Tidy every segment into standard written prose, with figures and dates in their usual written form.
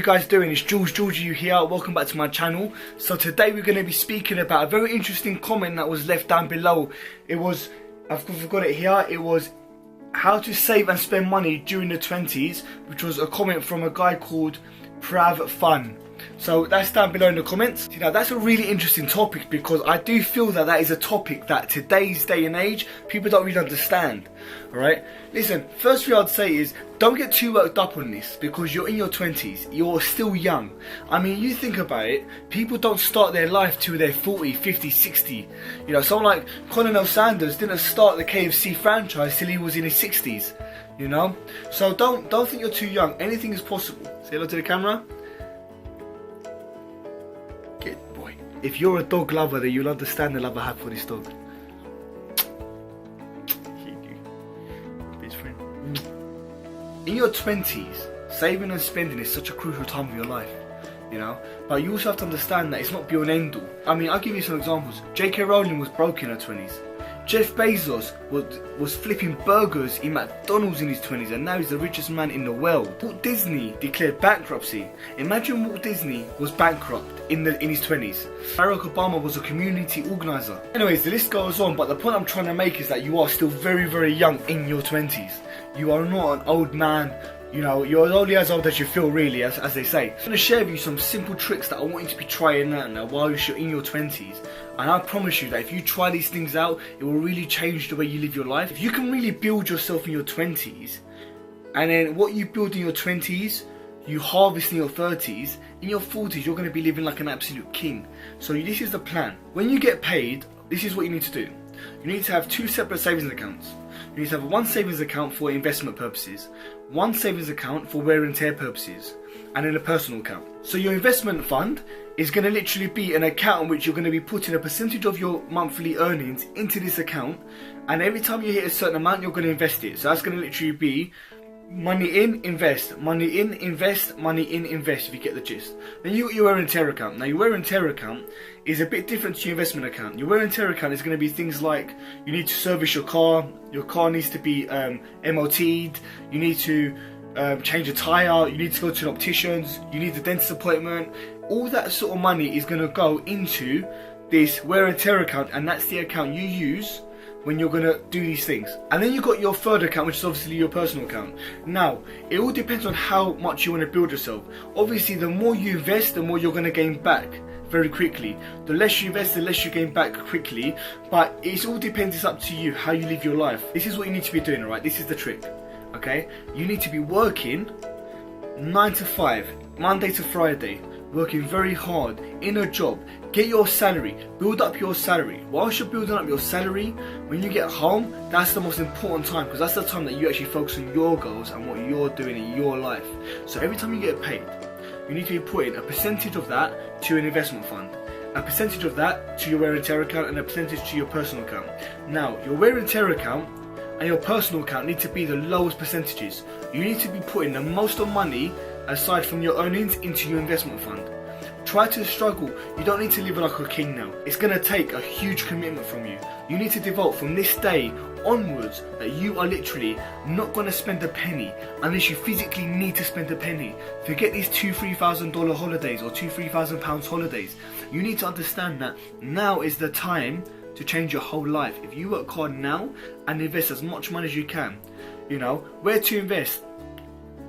guys doing? It's Georgiou here. Welcome back to my channel. So today we're going to be speaking about a very interesting comment that was left down below. It was, I've forgot it here, it was how to save and spend money during the 20s, which was a comment from a guy called Prav Fun. So that's down below in the comments. You know, that's a really interesting topic because I do feel that that is a topic that today's day and age people don't really understand. Alright, listen, first thing I'd say is don't get too worked up on this because you're in your 20s, you're still young. I mean, you think about it, people don't start their life till they're 40, 50, 60. You know, someone like Colonel Sanders didn't start the KFC franchise till he was in his 60s. You know, so don't think you're too young. Anything is possible. Say hello to the camera. If you're a dog lover, then you'll understand the love I have for this dog. In your 20s, saving and spending is such a crucial time of your life, you know. But you also have to understand that it's not be all and end all. I mean, I'll give you some examples. J.K. Rowling was broke in her 20s. Jeff Bezos was flipping burgers in McDonald's in his 20s and now he's the richest man in the world. Walt Disney declared bankruptcy. Imagine Walt Disney was bankrupt in his 20s. Barack Obama was a community organizer. Anyways, the list goes on, but the point I'm trying to make is that you are still very, very young in your 20s. You are not an old man. You know, you're only as old as you feel, really, as they say. I'm going to share with you some simple tricks that I want you to be trying out now while you're in your 20s. And I promise you that if you try these things out, it will really change the way you live your life. If you can really build yourself in your 20s, and then what you build in your 20s, you harvest in your 30s, in your 40s, you're going to be living like an absolute king. So this is the plan. When you get paid, this is what you need to do. You need to have two separate savings accounts. You need to have one savings account for investment purposes, one savings account for wear and tear purposes, and then a personal account. So your investment fund is going to literally be an account in which you're going to be putting a percentage of your monthly earnings into this account, and every time you hit a certain amount you're going to invest it. So that's going to literally be money in, invest, money in, invest, money in, invest, if you get the gist. Then you got your wear and tear account. Now your wear and tear account is a bit different to your investment account. Your wear and tear account is going to be things like you need to service your car needs to be MOT'd, you need to change a tyre, you need to go to an optician's, you need a dentist appointment. All that sort of money is going to go into this wear and tear account, and that's the account you use when you're going to do these things. And then you've got your third account, which is obviously your personal account. Now, it all depends on how much you want to build yourself. Obviously, the more you invest, the more you're going to gain back very quickly. The less you invest, the less you gain back quickly. But it all depends, it's up to you, how you live your life. This is what you need to be doing, alright? This is the trick, okay? You need to be working 9 to 5, Monday to Friday, working very hard in a job. Get your salary, build up your salary. Whilst you're building up your salary, when you get home, that's the most important time because that's the time that you actually focus on your goals and what you're doing in your life. So every time you get paid, you need to be putting a percentage of that to an investment fund, a percentage of that to your wear and tear account, and a percentage to your personal account. Now, your wear and tear account and your personal account need to be the lowest percentages. You need to be putting the most of money aside from your earnings into your investment fund. Try to struggle. You don't need to live like a king now. It's going to take a huge commitment from you. You need to devote from this day onwards that you are literally not going to spend a penny unless you physically need to spend a penny. Forget these $2,000-3,000 holidays or £2,000-3,000 holidays. You need to understand that now is the time to change your whole life. If you work hard now and invest as much money as you can, you know, where to invest.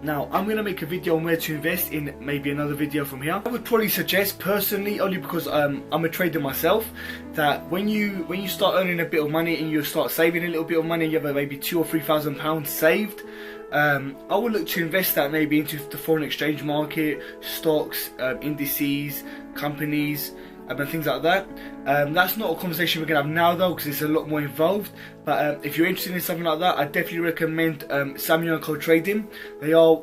Now, I'm going to make a video on where to invest in maybe another video from here. I would probably suggest personally, only because I'm a trader myself, that when you start earning a bit of money and you start saving a little bit of money, you have maybe £2,000 or £3,000 saved, I would look to invest that maybe into the foreign exchange market, stocks, indices, companies, and things like that. That's not a conversation we're going to have now though, because it's a lot more involved. But if you're interested in something like that, I definitely recommend Samuel & Co Trading. They are,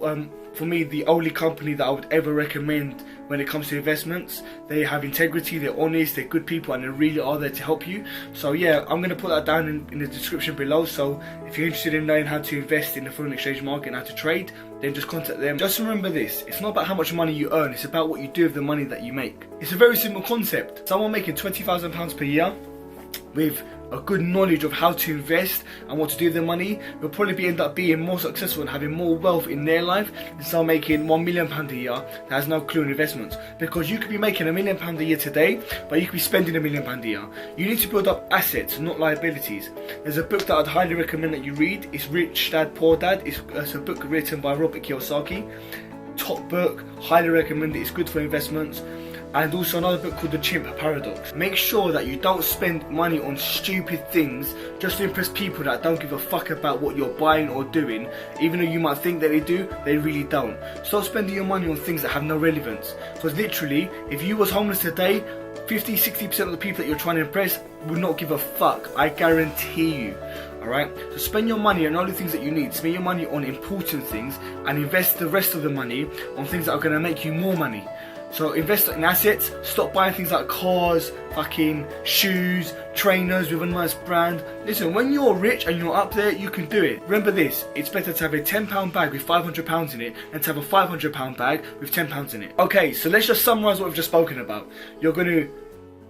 for me, the only company that I would ever recommend when it comes to investments. They have integrity, they're honest, they're good people, and they really are there to help you. So yeah, I'm going to put that down in the description below. So if you're interested in knowing how to invest in the foreign exchange market and how to trade, then just contact them. Just remember this, it's not about how much money you earn, it's about what you do with the money that you make. It's a very simple concept. Someone making £20,000 per year with a good knowledge of how to invest and what to do with their money, you'll probably end up being more successful and having more wealth in their life than someone making £1 million a year that has no clue in investments. Because you could be making £1 million a year today, but you could be spending £1 million a year. You need to build up assets, not liabilities. There's a book that I'd highly recommend that you read. It's Rich Dad Poor Dad. It's a book written by Robert Kiyosaki. Top book, highly recommend it. It's good for investments. And also another book called The Chimp Paradox. Make sure that you don't spend money on stupid things just to impress people that don't give a fuck about what you're buying or doing. Even though you might think that they do, they really don't. Stop spending your money on things that have no relevance. Because literally, if you was homeless today, 50-60% of the people that you're trying to impress would not give a fuck. I guarantee you. Alright? So spend your money on only things that you need. Spend your money on important things and invest the rest of the money on things that are going to make you more money. So invest in assets, stop buying things like cars, fucking shoes, trainers with a nice brand. Listen, when you're rich and you're up there, you can do it. Remember this, it's better to have a £10 bag with £500 in it than to have a £500 bag with £10 in it. Okay, so let's just summarise what we've just spoken about. You're going to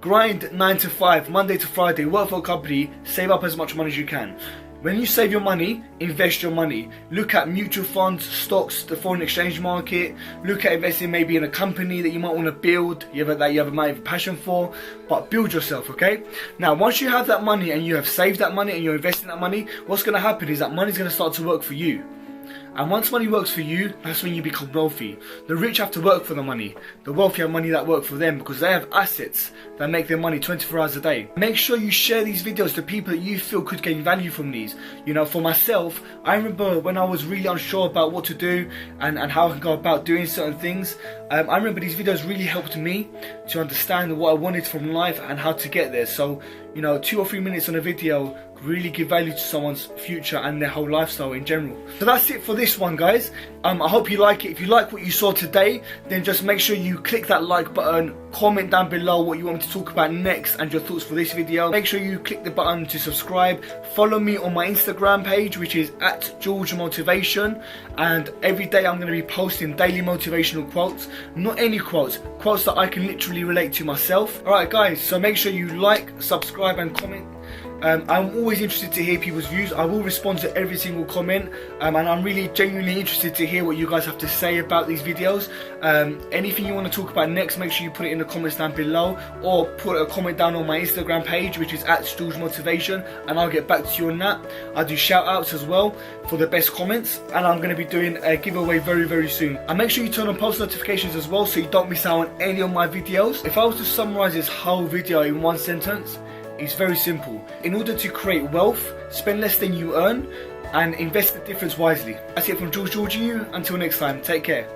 grind 9 to 5, Monday to Friday, work for a company, save up as much money as you can. When you save your money, invest your money. Look at mutual funds, stocks, the foreign exchange market. Look at investing maybe in a company that you might want to build, that you might have a passion for, but build yourself, okay? Now, once you have that money and you have saved that money and you're investing that money, what's going to happen is that money's going to start to work for you. And once money works for you, that's when you become wealthy. The rich have to work for the money. The wealthy have money that work for them because they have assets that make their money 24 hours a day. Make sure you share these videos to people that you feel could gain value from these. You know, for myself, I remember when I was really unsure about what to do and how I can go about doing certain things. I remember these videos really helped me to understand what I wanted from life and how to get there. So, you know, 2 or 3 minutes on a video really give value to someone's future and their whole lifestyle in general. So that's it for this one, guys. I hope you like it. If you like what you saw today, then just make sure you click that like button, comment down below what you want me to talk about next and your thoughts for this video. Make sure you click the button to subscribe. Follow me on my Instagram page, which is @GeorgiouMotivation, and every day I'm going to be posting daily motivational quotes. Not any quotes that I can literally relate to myself. Alright guys, so make sure you like, subscribe and comment. I'm always interested to hear people's views. I will respond to every single comment, and I'm really genuinely interested to hear what you guys have to say about these videos. Anything you want to talk about next, make sure you put it in the comments down below, or put a comment down on my Instagram page, which is @GeorgiouMotivation, and I'll get back to you on that. I do shout outs as well for the best comments, and I'm going to be doing a giveaway very, very soon. And make sure you turn on post notifications as well so you don't miss out on any of my videos. If I was to summarize this whole video in one sentence, it's very simple. In order to create wealth, spend less than you earn and invest the difference wisely. That's it from Georgiou. Until next time, take care.